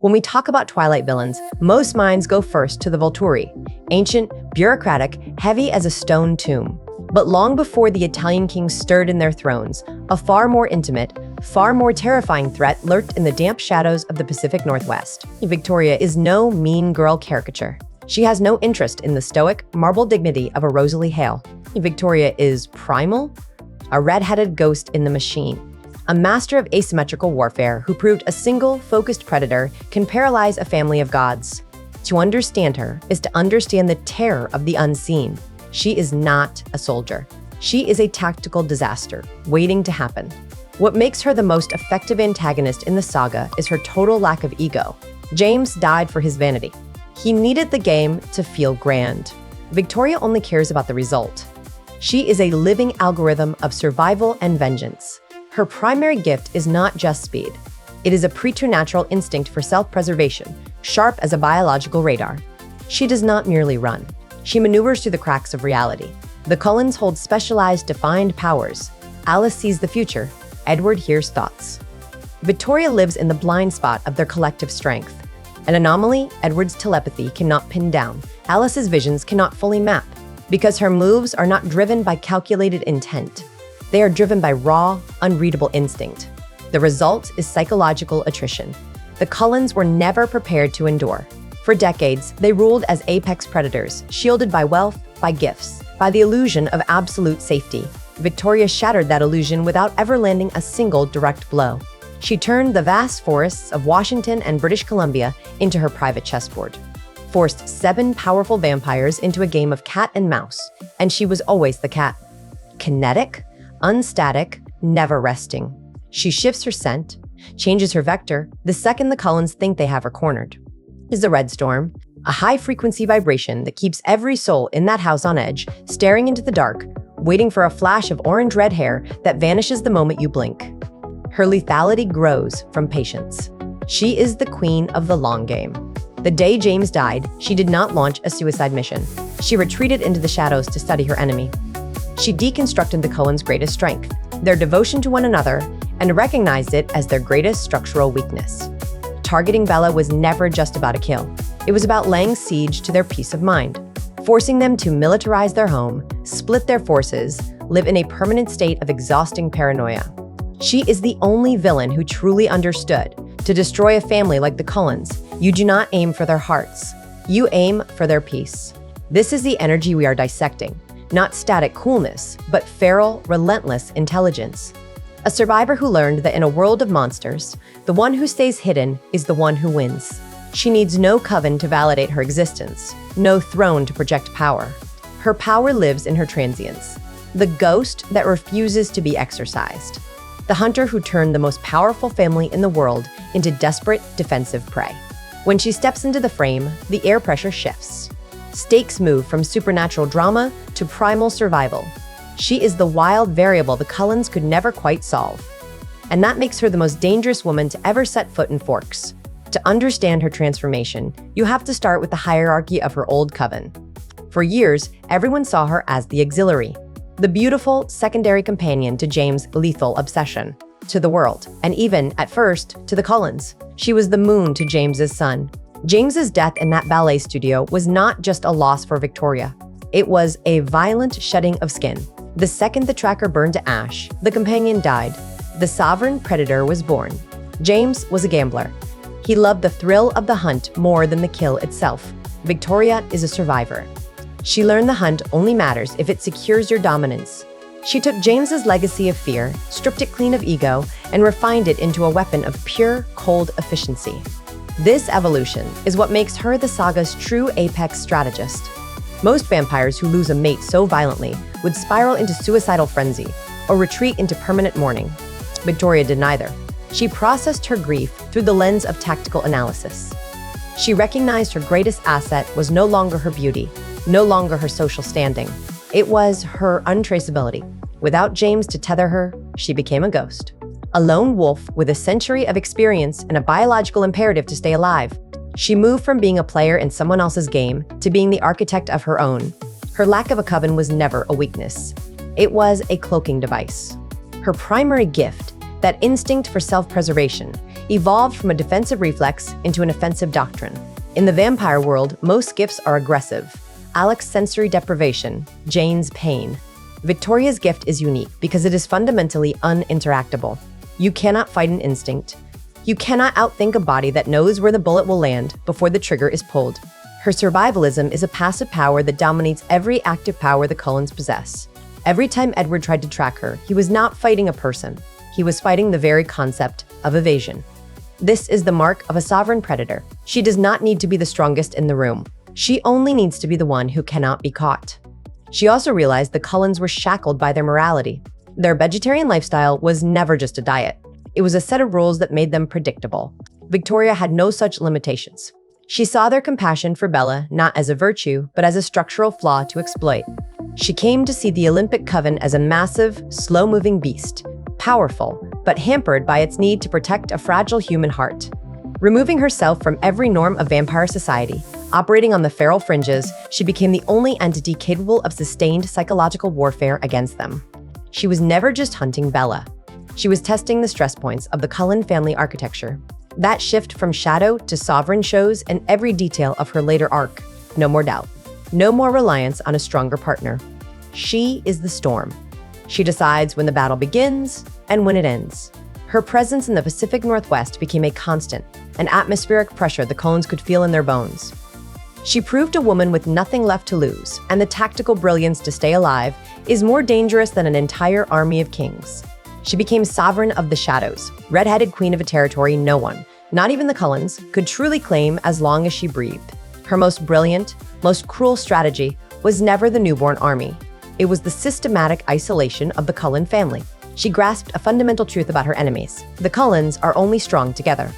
When we talk about Twilight villains, most minds go first to the Volturi, ancient, bureaucratic, heavy as a stone tomb. But long before the Italian kings stirred in their thrones, a far more intimate, far more terrifying threat lurked in the damp shadows of the Pacific Northwest. Victoria is no mean girl caricature. She has no interest in the stoic, marble dignity of a Rosalie Hale. Victoria is primal, a red-headed ghost in the machine, a master of asymmetrical warfare who proved a single, focused predator can paralyze a family of gods. To understand her is to understand the terror of the unseen. She is not a soldier. She is a tactical disaster, waiting to happen. What makes her the most effective antagonist in the saga is her total lack of ego. James died for his vanity. He needed the game to feel grand. Victoria only cares about the result. She is a living algorithm of survival and vengeance. Her primary gift is not just speed. It is a preternatural instinct for self-preservation, sharp as a biological radar. She does not merely run. She maneuvers through the cracks of reality. The Cullens hold specialized, defined powers. Alice sees the future. Edward hears thoughts. Victoria lives in the blind spot of their collective strength. An anomaly Edward's telepathy cannot pin down. Alice's visions cannot fully map, because her moves are not driven by calculated intent. They are driven by raw, unreadable instinct. The result is psychological attrition. The Cullens were never prepared to endure. For decades, they ruled as apex predators, shielded by wealth, by gifts, by the illusion of absolute safety. Victoria shattered that illusion without ever landing a single direct blow. She turned the vast forests of Washington and British Columbia into her private chessboard, forced 7 powerful vampires into a game of cat and mouse, and she was always the cat. Kinetic, unstatic, never resting. She shifts her scent, changes her vector, the second the Cullens think they have her cornered. Is the red storm, a high-frequency vibration that keeps every soul in that house on edge, staring into the dark, waiting for a flash of orange-red hair that vanishes the moment you blink. Her lethality grows from patience. She is the queen of the long game. The day James died, she did not launch a suicide mission. She retreated into the shadows to study her enemy. She deconstructed the Cullens' greatest strength, their devotion to one another, and recognized it as their greatest structural weakness. Targeting Bella was never just about a kill. It was about laying siege to their peace of mind, forcing them to militarize their home, split their forces, live in a permanent state of exhausting paranoia. She is the only villain who truly understood. To destroy a family like the Cullens, you do not aim for their hearts. You aim for their peace. This is the energy we are dissecting. Not static coolness, but feral, relentless intelligence. A survivor who learned that in a world of monsters, the one who stays hidden is the one who wins. She needs no coven to validate her existence, no throne to project power. Her power lives in her transience, the ghost that refuses to be exorcised, the hunter who turned the most powerful family in the world into desperate, defensive prey. When she steps into the frame, the air pressure shifts. Stakes move from supernatural drama to primal survival. She is the wild variable the Cullens could never quite solve. And that makes her the most dangerous woman to ever set foot in Forks. To understand her transformation, you have to start with the hierarchy of her old coven. For years, everyone saw her as the auxiliary, the beautiful secondary companion to James' lethal obsession, to the world, and even, at first, to the Cullens. She was the moon to James's sun. James's death in that ballet studio was not just a loss for Victoria. It was a violent shedding of skin. The second the tracker burned to ash, the companion died. The sovereign predator was born. James was a gambler. He loved the thrill of the hunt more than the kill itself. Victoria is a survivor. She learned the hunt only matters if it secures your dominance. She took James's legacy of fear, stripped it clean of ego, and refined it into a weapon of pure, cold efficiency. This evolution is what makes her the saga's true apex strategist. Most vampires who lose a mate so violently would spiral into suicidal frenzy or retreat into permanent mourning. Victoria did neither. She processed her grief through the lens of tactical analysis. She recognized her greatest asset was no longer her beauty, no longer her social standing. It was her untraceability. Without James to tether her, she became a ghost. A lone wolf with a century of experience and a biological imperative to stay alive. She moved from being a player in someone else's game to being the architect of her own. Her lack of a coven was never a weakness. It was a cloaking device. Her primary gift, That instinct for self-preservation evolved from a defensive reflex into an offensive doctrine. In the vampire world, most gifts are aggressive. Alec's sensory deprivation, Jane's pain. Victoria's gift is unique because it is fundamentally uninteractable. You cannot fight an instinct. You cannot outthink a body that knows where the bullet will land before the trigger is pulled. Her survivalism is a passive power that dominates every active power the Cullens possess. Every time Edward tried to track her, he was not fighting a person. He was fighting the very concept of evasion. This is the mark of a sovereign predator. She does not need to be the strongest in the room. She only needs to be the one who cannot be caught. She also realized the Cullens were shackled by their morality. Their vegetarian lifestyle was never just a diet. It was a set of rules that made them predictable. Victoria had no such limitations. She saw their compassion for Bella not as a virtue, but as a structural flaw to exploit. She came to see the Olympic coven as a massive, slow-moving beast, powerful, but hampered by its need to protect a fragile human heart. Removing herself from every norm of vampire society, operating on the feral fringes, she became the only entity capable of sustained psychological warfare against them. She was never just hunting Bella. She was testing the stress points of the Cullen family architecture. That shift from shadow to sovereign shows in every detail of her later arc. No more doubt. No more reliance on a stronger partner. She is the storm. She decides when the battle begins and when it ends. Her presence in the Pacific Northwest became a constant, an atmospheric pressure the Cullens could feel in their bones. She proved a woman with nothing left to lose, and the tactical brilliance to stay alive is more dangerous than an entire army of kings. She became sovereign of the shadows, redheaded queen of a territory no one, not even the Cullens, could truly claim as long as she breathed. Her most brilliant, most cruel strategy was never the newborn army. It was the systematic isolation of the Cullen family. She grasped a fundamental truth about her enemies. The Cullens are only strong together.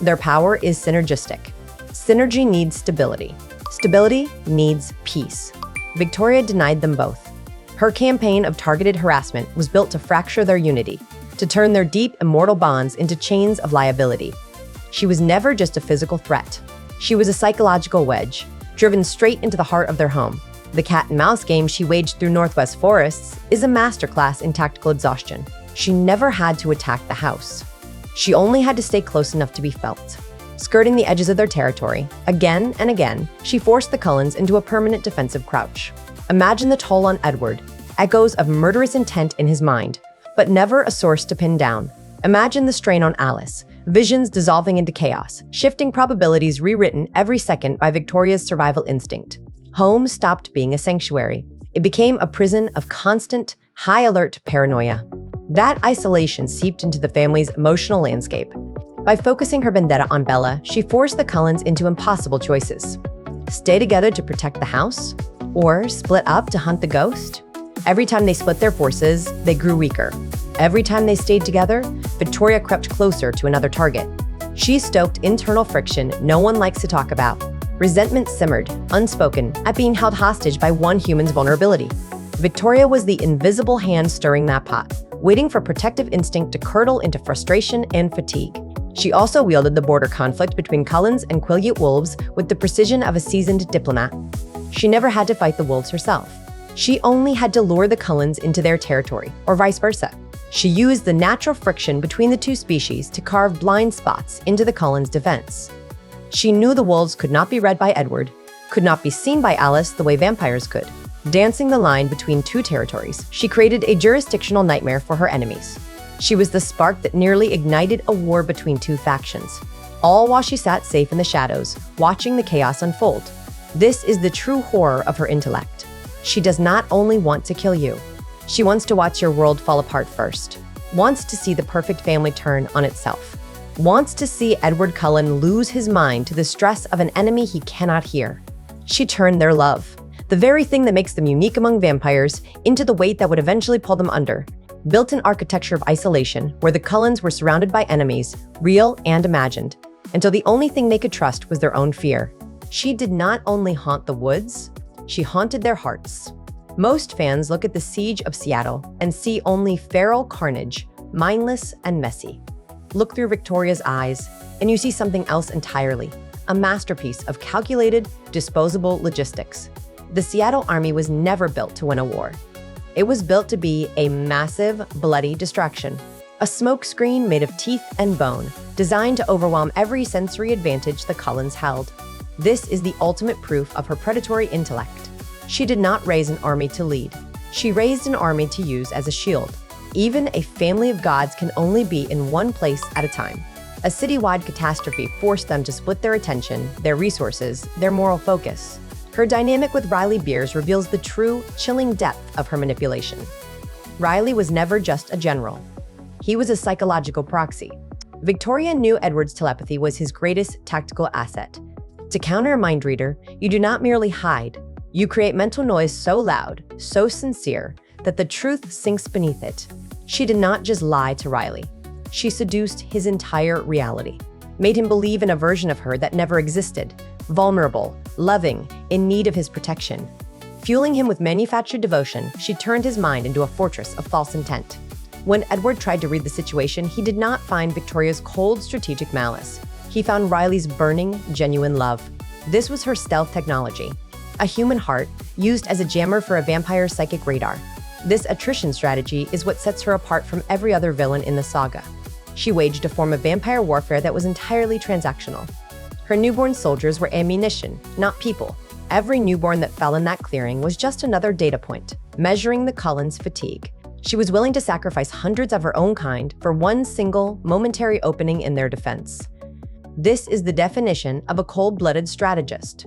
Their power is synergistic. Synergy needs stability. Stability needs peace. Victoria denied them both. Her campaign of targeted harassment was built to fracture their unity, to turn their deep, immortal bonds into chains of liability. She was never just a physical threat. She was a psychological wedge, driven straight into the heart of their home. The cat-and-mouse game she waged through Northwest forests is a masterclass in tactical exhaustion. She never had to attack the house. She only had to stay close enough to be felt. Skirting the edges of their territory, again and again, she forced the Cullens into a permanent defensive crouch. Imagine the toll on Edward, echoes of murderous intent in his mind, but never a source to pin down. Imagine the strain on Alice, visions dissolving into chaos, shifting probabilities rewritten every second by Victoria's survival instinct. Home stopped being a sanctuary. It became a prison of constant, high-alert paranoia. That isolation seeped into the family's emotional landscape. By focusing her vendetta on Bella, she forced the Cullens into impossible choices. Stay together to protect the house? Or split up to hunt the ghost? Every time they split their forces, they grew weaker. Every time they stayed together, Victoria crept closer to another target. She stoked internal friction no one likes to talk about. Resentment simmered, unspoken, at being held hostage by one human's vulnerability. Victoria was the invisible hand stirring that pot, waiting for protective instinct to curdle into frustration and fatigue. She also wielded the border conflict between Cullens and Quileute wolves with the precision of a seasoned diplomat. She never had to fight the wolves herself. She only had to lure the Cullens into their territory, or vice versa. She used the natural friction between the two species to carve blind spots into the Cullens' defense. She knew the wolves could not be read by Edward, could not be seen by Alice the way vampires could. Dancing the line between two territories, she created a jurisdictional nightmare for her enemies. She was the spark that nearly ignited a war between two factions, all while she sat safe in the shadows, watching the chaos unfold. This is the true horror of her intellect. She does not only want to kill you. She wants to watch your world fall apart first, wants to see the perfect family turn on itself, wants to see Edward Cullen lose his mind to the stress of an enemy he cannot hear. She turned their love, the very thing that makes them unique among vampires, into the weight that would eventually pull them under. Built an architecture of isolation where the Cullens were surrounded by enemies, real and imagined, until the only thing they could trust was their own fear. She did not only haunt the woods, she haunted their hearts. Most fans look at the Siege of Seattle and see only feral carnage, mindless and messy. Look through Victoria's eyes, and you see something else entirely, a masterpiece of calculated, disposable logistics. The Seattle Army was never built to win a war. It was built to be a massive, bloody distraction, a smokescreen made of teeth and bone, designed to overwhelm every sensory advantage the Cullens held. This is the ultimate proof of her predatory intellect. She did not raise an army to lead. She raised an army to use as a shield. Even a family of gods can only be in one place at a time. A citywide catastrophe forced them to split their attention, their resources, their moral focus. Her dynamic with Riley Beers reveals the true, chilling depth of her manipulation. Riley was never just a general. He was a psychological proxy. Victoria knew Edward's telepathy was his greatest tactical asset. To counter a mind reader, you do not merely hide. You create mental noise so loud, so sincere, that the truth sinks beneath it. She did not just lie to Riley. She seduced his entire reality, made him believe in a version of her that never existed, vulnerable, loving, in need of his protection. Fueling him with manufactured devotion, she turned his mind into a fortress of false intent. When Edward tried to read the situation, he did not find Victoria's cold, strategic malice. He found Riley's burning, genuine love. This was her stealth technology, a human heart used as a jammer for a vampire's psychic radar. This attrition strategy is what sets her apart from every other villain in the saga. She waged a form of vampire warfare that was entirely transactional. Her newborn soldiers were ammunition, not people. Every newborn that fell in that clearing was just another data point, measuring the Cullens' fatigue. She was willing to sacrifice hundreds of her own kind for one single, momentary opening in their defense. This is the definition of a cold-blooded strategist.